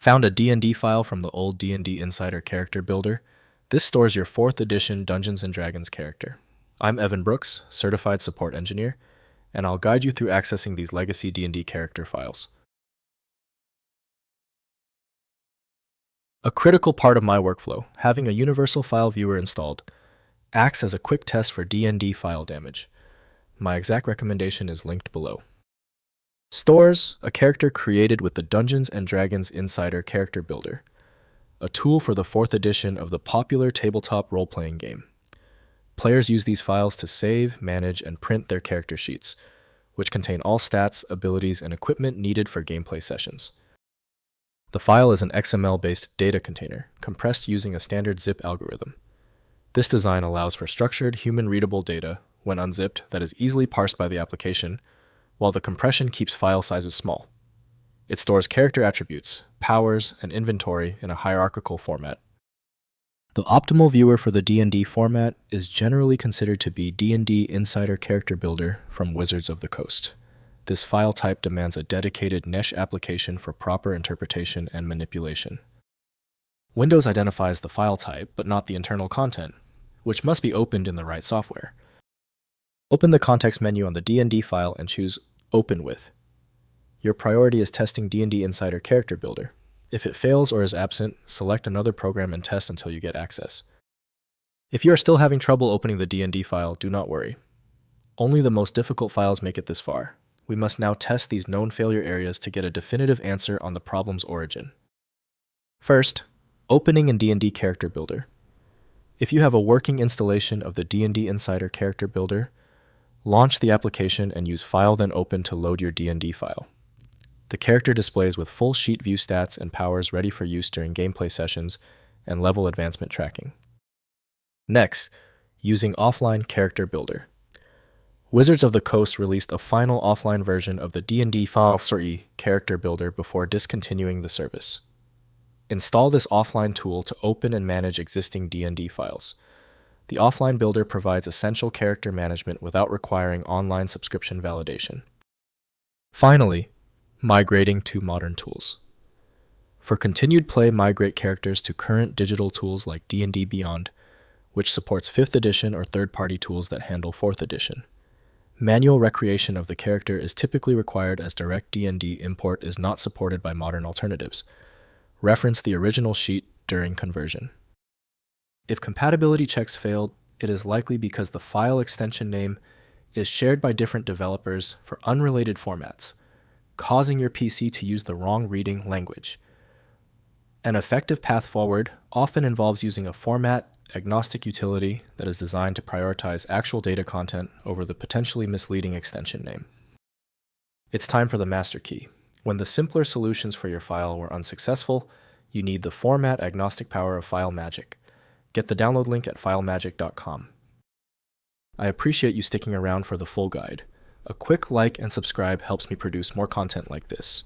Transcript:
Found a DND file from the old DND Insider character builder? This stores your 4th edition Dungeons & Dragons character. I'm Evan Brooks, Certified Support Engineer, and I'll guide you through accessing these legacy DND character files. A critical part of my workflow, having a universal file viewer installed, acts as a quick test for DND file damage. My exact recommendation is linked below. Stores a character created with the Dungeons & Dragons Insider character builder, a tool for the 4th edition of the popular tabletop role-playing game. Players use these files to save, manage, and print their character sheets, which contain all stats, abilities, and equipment needed for gameplay sessions. The file is an XML-based data container, compressed using a standard zip algorithm. This design allows for structured, human-readable data, when unzipped, that is easily parsed by the application, while the compression keeps file sizes small. It stores character attributes, powers, and inventory in a hierarchical format. The optimal viewer for the DND format is generally considered to be DND Insider Character Builder from Wizards of the Coast. This file type demands a dedicated mesh application for proper interpretation and manipulation. Windows identifies the file type, but not the internal content, which must be opened in the right software. Open the context menu on the DND file and choose Open With. Your priority is testing DND Insider Character Builder. If it fails or is absent, select another program and test until you get access. If you are still having trouble opening the DND file, do not worry. Only the most difficult files make it this far. We must now test these known failure areas to get a definitive answer on the problem's origin. First, opening in DND Character Builder. If you have a working installation of the DND Insider Character Builder, launch the application and use File then Open to load your DND file. The character displays with full sheet view stats and powers ready for use during gameplay sessions and level advancement tracking. Next, using Offline Character Builder. Wizards of the Coast released a final offline version of the DND Files character builder before discontinuing the service. Install this offline tool to open and manage existing DND files. The offline builder provides essential character management without requiring online subscription validation. Finally, migrating to modern tools. For continued play, migrate characters to current digital tools like DND Beyond, which supports 5th edition or third-party tools that handle 4th edition. Manual recreation of the character is typically required as direct DND import is not supported by modern alternatives. Reference the original sheet during conversion. If compatibility checks failed, it is likely because the file extension name is shared by different developers for unrelated formats, causing your PC to use the wrong reading language. An effective path forward often involves using a format-agnostic utility that is designed to prioritize actual data content over the potentially misleading extension name. It's time for the master key. When the simpler solutions for your file were unsuccessful, you need the format-agnostic power of FileMagick. Get the download link at filemagick.com. I appreciate you sticking around for the full guide. A quick like and subscribe helps me produce more content like this.